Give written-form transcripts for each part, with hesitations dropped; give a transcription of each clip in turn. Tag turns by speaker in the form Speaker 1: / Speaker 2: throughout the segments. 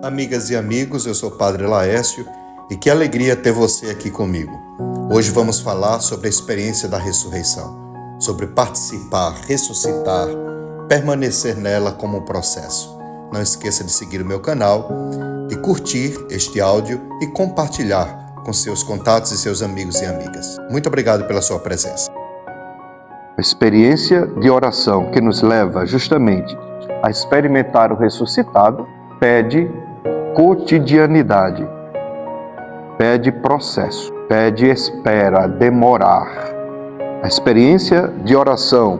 Speaker 1: Amigas e amigos, eu sou o Padre Laércio e que alegria ter você aqui comigo. Hoje vamos falar sobre a experiência da ressurreição, sobre participar, ressuscitar, permanecer nela como um processo. Não esqueça de seguir o meu canal, de curtir este áudio e compartilhar com seus contatos e seus amigos e amigas. Muito obrigado pela sua presença.
Speaker 2: A experiência de oração que nos leva justamente a experimentar o ressuscitado pede cotidianidade, pede processo, pede espera, demorar. A experiência de oração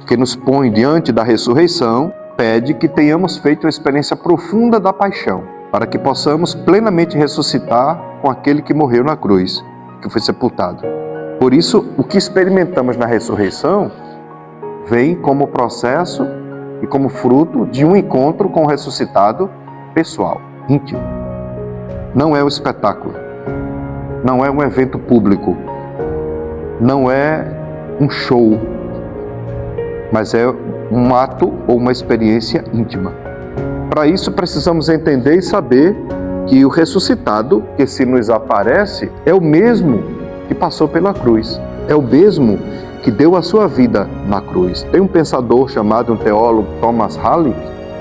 Speaker 2: que nos põe diante da ressurreição pede que tenhamos feito uma experiência profunda da paixão, para que possamos plenamente ressuscitar com aquele que morreu na cruz, que foi sepultado. Por isso, o que experimentamos na ressurreição vem como processo e como fruto de um encontro com o ressuscitado pessoal, íntimo. Não é um espetáculo, não é um evento público, não é um show, mas é um ato ou uma experiência íntima. Para isso precisamos entender e saber que o ressuscitado que se nos aparece é o mesmo que passou pela cruz, é o mesmo que deu a sua vida na cruz. Tem um pensador chamado, um teólogo, Thomas Harley,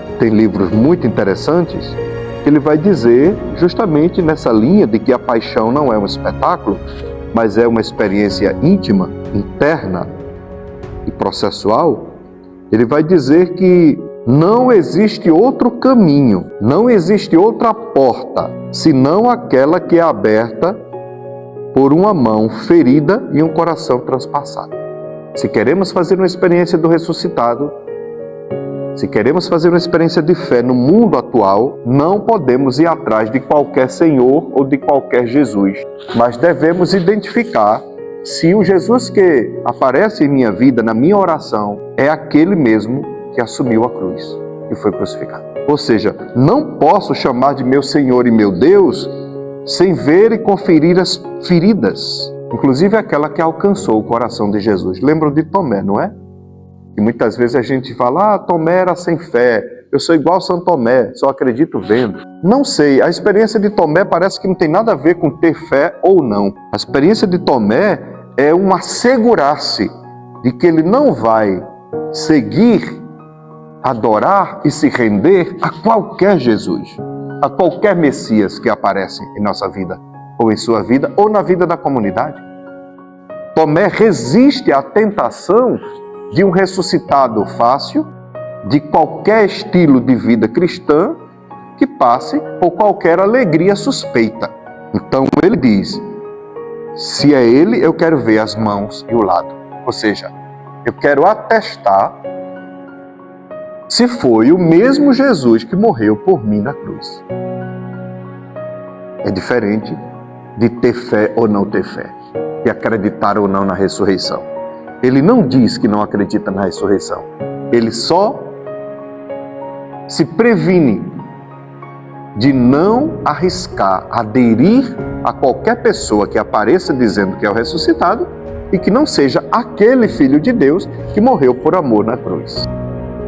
Speaker 2: que tem livros muito interessantes, que ele vai dizer justamente nessa linha de que a paixão não é um espetáculo, mas é uma experiência íntima, interna e processual. Ele vai dizer que não existe outro caminho, não existe outra porta, senão aquela que é aberta por uma mão ferida e um coração transpassado. Se queremos fazer uma experiência do ressuscitado, se queremos fazer uma experiência de fé no mundo atual, não podemos ir atrás de qualquer Senhor ou de qualquer Jesus, mas devemos identificar se o Jesus que aparece em minha vida, na minha oração, é aquele mesmo que assumiu a cruz e foi crucificado. Ou seja, não posso chamar de meu Senhor e meu Deus sem ver e conferir as feridas, inclusive aquela que alcançou o coração de Jesus. Lembram de Tomé, não é? E muitas vezes a gente fala, Tomé era sem fé, eu sou igual São Tomé, só acredito vendo. Não sei, a experiência de Tomé parece que não tem nada a ver com ter fé ou não. A experiência de Tomé é um assegurar-se de que ele não vai seguir, adorar e se render a qualquer Jesus, a qualquer Messias que aparece em nossa vida, ou em sua vida, ou na vida da comunidade. Tomé resiste à tentação de um ressuscitado fácil, de qualquer estilo de vida cristã que passe por qualquer alegria suspeita. Então ele diz, se é ele, eu quero ver as mãos e o lado. Ou seja, eu quero atestar se foi o mesmo Jesus que morreu por mim na cruz. É diferente de ter fé ou não ter fé, de acreditar ou não na ressurreição. Ele não diz que não acredita na ressurreição. Ele só se previne de não arriscar aderir a qualquer pessoa que apareça dizendo que é o ressuscitado e que não seja aquele Filho de Deus que morreu por amor na cruz.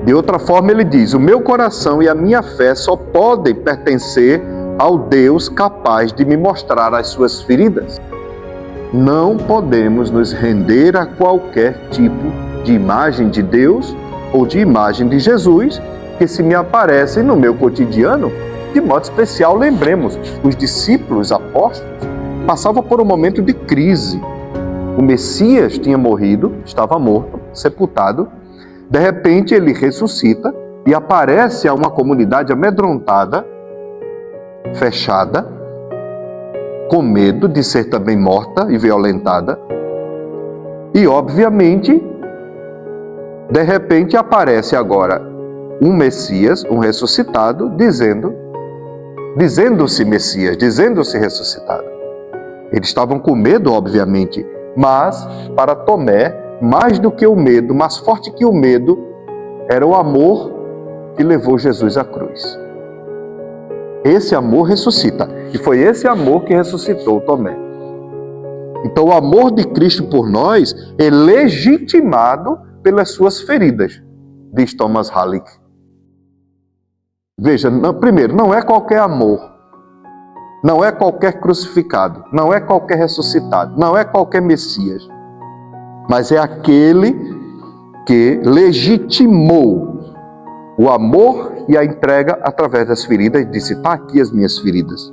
Speaker 2: De outra forma, ele diz, o meu coração e a minha fé só podem pertencer ao Deus capaz de me mostrar as suas feridas. Não podemos nos render a qualquer tipo de imagem de Deus ou de imagem de Jesus que se me aparecem no meu cotidiano. De modo especial, lembremos, os discípulos apóstolos passavam por um momento de crise. O Messias tinha morrido, estava morto, sepultado. De repente, ele ressuscita e aparece a uma comunidade amedrontada, fechada, com medo de ser também morta e violentada. E, obviamente, de repente aparece agora um Messias, um ressuscitado, dizendo-se Messias, dizendo-se ressuscitado. Eles estavam com medo, obviamente, mas para Tomé, mais do que o medo, mais forte que o medo, era o amor que levou Jesus à cruz. Esse amor ressuscita. E foi esse amor que ressuscitou Tomé. Então o amor de Cristo por nós é legitimado pelas suas feridas, diz Thomas Harley. Veja, primeiro, não é qualquer amor, não é qualquer crucificado, não é qualquer ressuscitado, não é qualquer Messias, mas é aquele que legitimou o amor e a entrega através das feridas, e disse: está aqui as minhas feridas.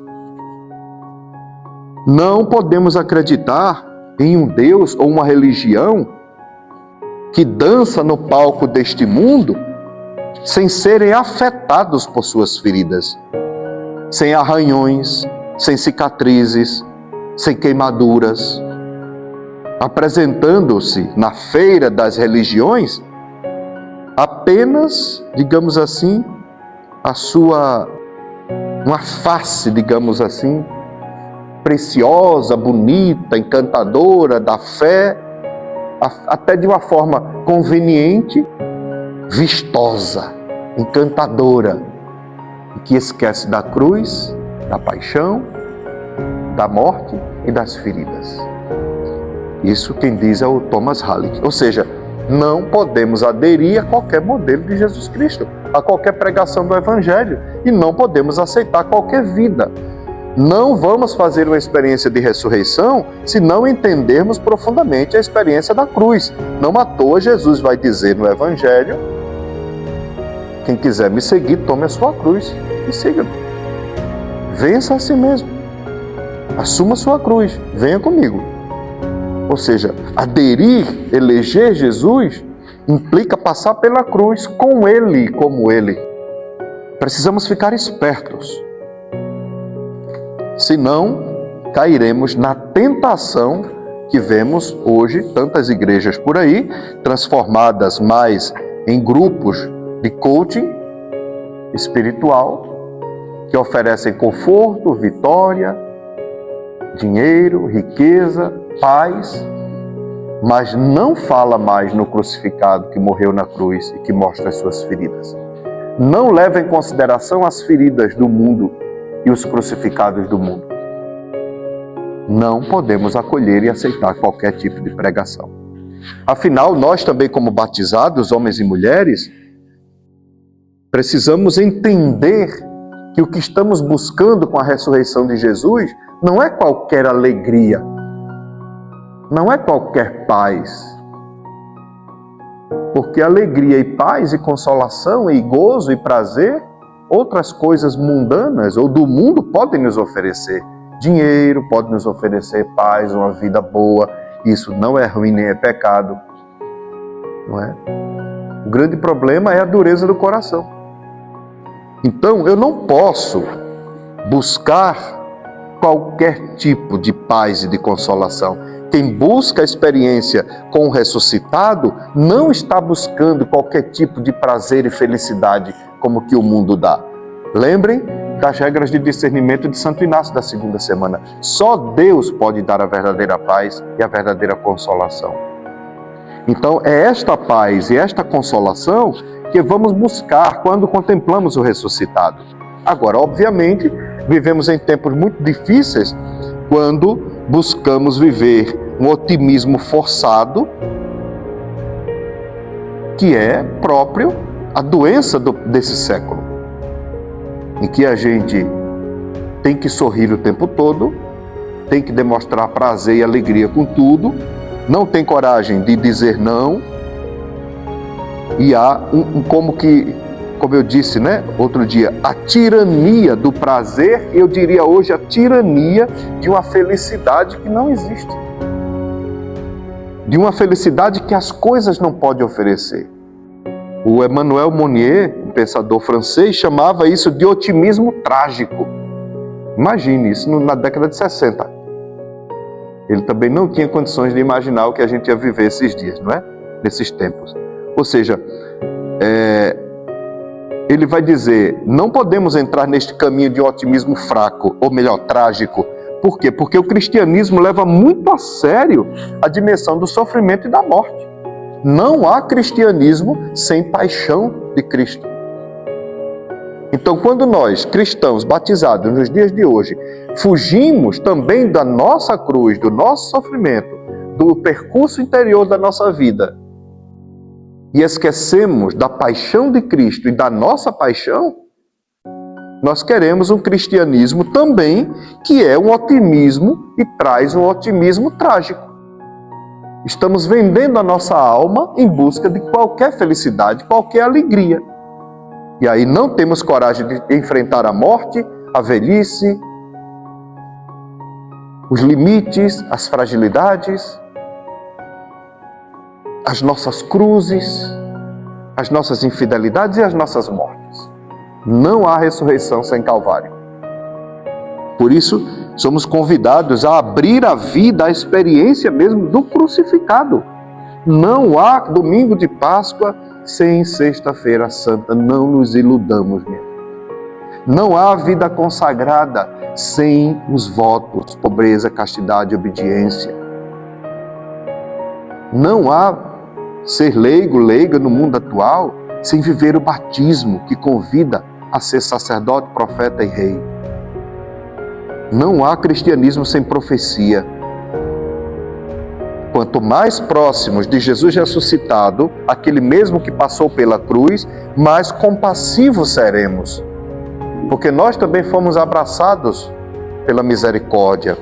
Speaker 2: Não podemos acreditar em um Deus ou uma religião que dança no palco deste mundo sem serem afetados por suas feridas, sem arranhões, sem cicatrizes, sem queimaduras, apresentando-se na feira das religiões apenas, digamos assim, uma face, digamos assim, preciosa, bonita, encantadora da fé, até de uma forma conveniente, vistosa, encantadora, e que esquece da cruz, da paixão, da morte e das feridas. Isso quem diz é o Thomas Halleck. Ou seja, não podemos aderir a qualquer modelo de Jesus Cristo, a qualquer pregação do Evangelho, e não podemos aceitar qualquer vida. Não vamos fazer uma experiência de ressurreição se não entendermos profundamente a experiência da cruz. Não à toa Jesus vai dizer no Evangelho: quem quiser me seguir, tome a sua cruz e siga-me. Vença a si mesmo. Assuma a sua cruz. Venha comigo. Ou seja, aderir, eleger Jesus, implica passar pela cruz com Ele, como Ele. Precisamos ficar espertos. Senão, cairemos na tentação que vemos hoje, tantas igrejas por aí, transformadas mais em grupos de coaching espiritual, que oferecem conforto, vitória, dinheiro, riqueza, paz, mas não fala mais no crucificado que morreu na cruz e que mostra as suas feridas. Não leva em consideração as feridas do mundo e os crucificados do mundo. Não podemos acolher e aceitar qualquer tipo de pregação. Afinal, nós também, como batizados, homens e mulheres, precisamos entender que o que estamos buscando com a ressurreição de Jesus não é qualquer alegria, não é qualquer paz. Porque alegria e paz e consolação e gozo e prazer, outras coisas mundanas ou do mundo podem nos oferecer. Dinheiro pode nos oferecer paz, uma vida boa. Isso não é ruim nem é pecado. Não é? O grande problema é a dureza do coração. Então, eu não posso buscar qualquer tipo de paz e de consolação. Quem busca a experiência com o ressuscitado não está buscando qualquer tipo de prazer e felicidade como que o mundo dá. Lembrem das regras de discernimento de Santo Inácio da segunda semana. Só Deus pode dar a verdadeira paz e a verdadeira consolação. Então, é esta paz e esta consolação que vamos buscar quando contemplamos o ressuscitado. Agora, obviamente, vivemos em tempos muito difíceis quando buscamos viver um otimismo forçado, que é próprio a doença desse século, em que a gente tem que sorrir o tempo todo, tem que demonstrar prazer e alegria com tudo, não tem coragem de dizer não, e há como eu disse, outro dia, a tirania do prazer, eu diria hoje a tirania de uma felicidade que não existe. De uma felicidade que as coisas não podem oferecer. O Emmanuel Mounier, um pensador francês, chamava isso de otimismo trágico. Imagine isso na década de 60. Ele também não tinha condições de imaginar o que a gente ia viver esses dias, não é? Nesses tempos. Ou seja, ele vai dizer, não podemos entrar neste caminho de otimismo fraco, ou melhor, trágico. Por quê? Porque o cristianismo leva muito a sério a dimensão do sofrimento e da morte. Não há cristianismo sem paixão de Cristo. Então, quando nós, cristãos batizados nos dias de hoje, fugimos também da nossa cruz, do nosso sofrimento, do percurso interior da nossa vida, e esquecemos da paixão de Cristo e da nossa paixão, Nós queremos um cristianismo também que é um otimismo e traz um otimismo trágico. Estamos vendendo a nossa alma em busca de qualquer felicidade, qualquer alegria. E aí não temos coragem de enfrentar a morte, a velhice, os limites, as fragilidades, as nossas cruzes, as nossas infidelidades e as nossas mortes. Não há ressurreição sem Calvário. Por isso, somos convidados a abrir a vida, a experiência mesmo do crucificado. Não há domingo de Páscoa sem Sexta-feira Santa, não nos iludamos mesmo. Não há vida consagrada sem os votos, pobreza, castidade, obediência. Não há ser leigo, leiga no mundo atual sem viver o batismo que convida a ser sacerdote, profeta e rei. Não há cristianismo sem profecia. Quanto mais próximos de Jesus ressuscitado, aquele mesmo que passou pela cruz, mais compassivos seremos. Porque nós também fomos abraçados pela misericórdia.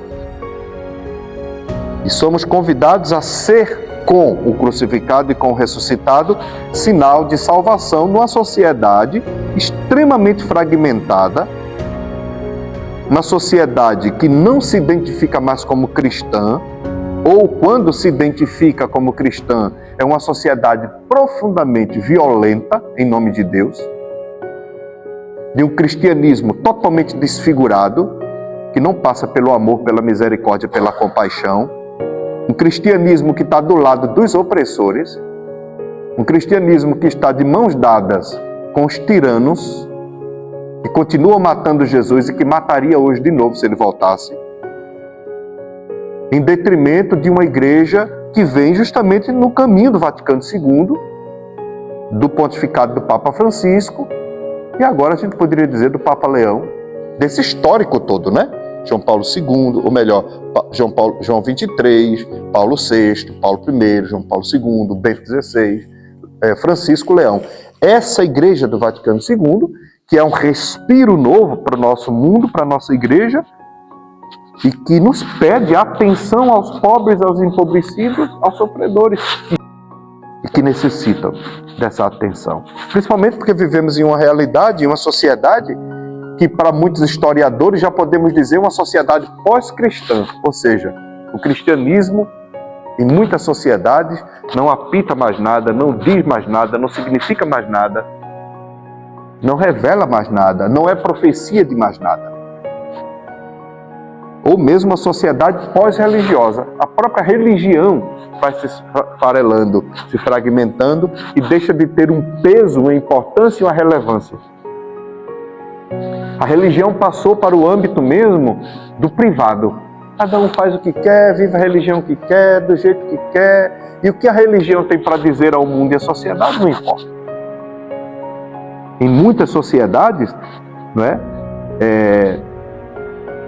Speaker 2: E somos convidados a ser com o crucificado e com o ressuscitado sinal de salvação numa sociedade extremamente fragmentada, uma sociedade que não se identifica mais como cristã, ou quando se identifica como cristã, é uma sociedade profundamente violenta em nome de Deus, de um cristianismo totalmente desfigurado, que não passa pelo amor, pela misericórdia, pela compaixão, um cristianismo que está do lado dos opressores, um cristianismo que está de mãos dadas com os tiranos, que continua matando Jesus e que mataria hoje de novo se ele voltasse, em detrimento de uma igreja que vem justamente no caminho do Vaticano II, do pontificado do Papa Francisco, e agora a gente poderia dizer do Papa Leão, desse histórico todo, né? João Paulo II, ou melhor, João 23, Paulo VI, Paulo I, João Paulo II, Bento XVI, Francisco Leão. Essa igreja do Vaticano II, que é um respiro novo para o nosso mundo, para a nossa igreja, e que nos pede atenção aos pobres, aos empobrecidos, aos sofredores, e que necessitam dessa atenção. Principalmente porque vivemos em uma realidade, em uma sociedade que para muitos historiadores já podemos dizer uma sociedade pós-cristã, ou seja, o cristianismo em muitas sociedades não apita mais nada, não diz mais nada, não significa mais nada, não revela mais nada, não é profecia de mais nada. Ou mesmo a sociedade pós-religiosa, a própria religião vai se esfarelando, se fragmentando e deixa de ter um peso, uma importância e uma relevância. A religião passou para o âmbito mesmo do privado. Cada um faz o que quer, vive a religião que quer, do jeito que quer. E o que a religião tem para dizer ao mundo e à sociedade não importa. Em muitas sociedades, não é?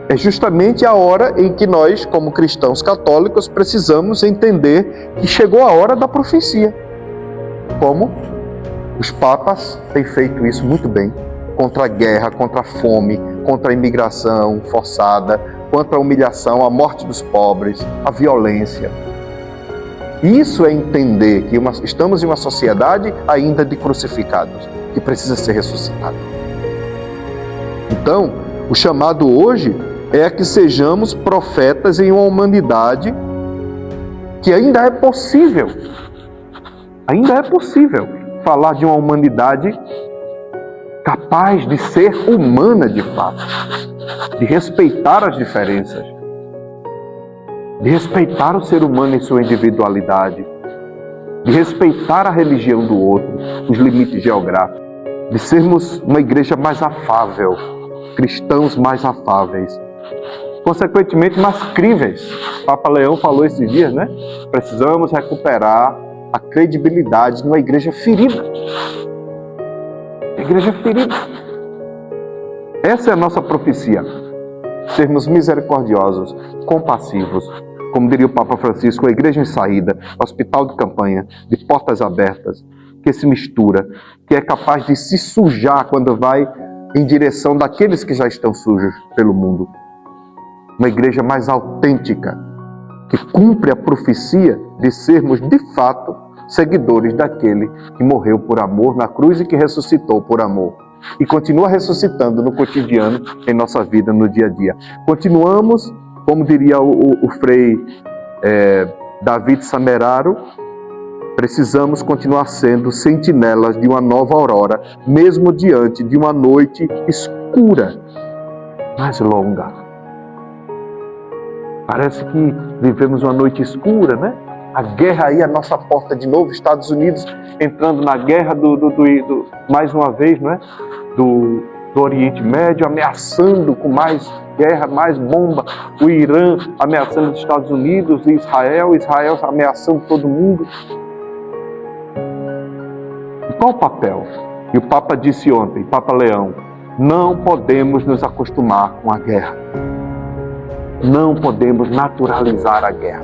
Speaker 2: É justamente a hora em que nós, como cristãos católicos, precisamos entender que chegou a hora da profecia. Como os papas têm feito isso muito bem. Contra a guerra, contra a fome, contra a imigração forçada, contra a humilhação, a morte dos pobres, a violência. Isso é entender que estamos em uma sociedade ainda de crucificados, que precisa ser ressuscitado. Então, o chamado hoje é que sejamos profetas em uma humanidade que ainda é possível falar de uma humanidade capaz de ser humana de fato, de respeitar as diferenças, de respeitar o ser humano em sua individualidade, de respeitar a religião do outro, os limites geográficos, de sermos uma igreja mais afável, cristãos mais afáveis, consequentemente mais críveis. O Papa Leão falou esses dias, né? Precisamos recuperar a credibilidade de uma igreja ferida. Igreja ferida. Essa é a nossa profecia. Sermos misericordiosos, compassivos, como diria o Papa Francisco, a igreja em saída, hospital de campanha, de portas abertas, que se mistura, que é capaz de se sujar quando vai em direção daqueles que já estão sujos pelo mundo. Uma igreja mais autêntica, que cumpre a profecia de sermos, de fato, seguidores daquele que morreu por amor na cruz e que ressuscitou por amor. E continua ressuscitando no cotidiano, em nossa vida, no dia a dia. Continuamos, como diria o frei David Sameraro, precisamos continuar sendo sentinelas de uma nova aurora, mesmo diante de uma noite escura, mas longa. Parece que vivemos uma noite escura, né? A guerra aí à nossa porta de novo, Estados Unidos entrando na guerra mais uma vez, não é? Do Oriente Médio, ameaçando com mais guerra, mais bomba, o Irã ameaçando os Estados Unidos e Israel ameaçando todo mundo. E qual o papel? E o Papa disse ontem, Papa Leão, não podemos nos acostumar com a guerra. Não podemos naturalizar a guerra.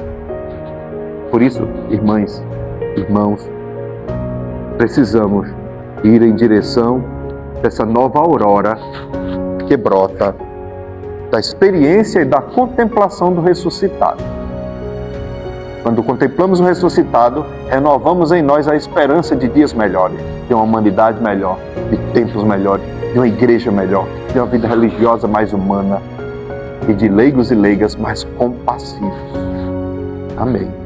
Speaker 2: Por isso, irmãs, irmãos, precisamos ir em direção dessa nova aurora que brota da experiência e da contemplação do ressuscitado. Quando contemplamos o ressuscitado, renovamos em nós a esperança de dias melhores, de uma humanidade melhor, de tempos melhores, de uma igreja melhor, de uma vida religiosa mais humana e de leigos e leigas mais compassivos. Amém.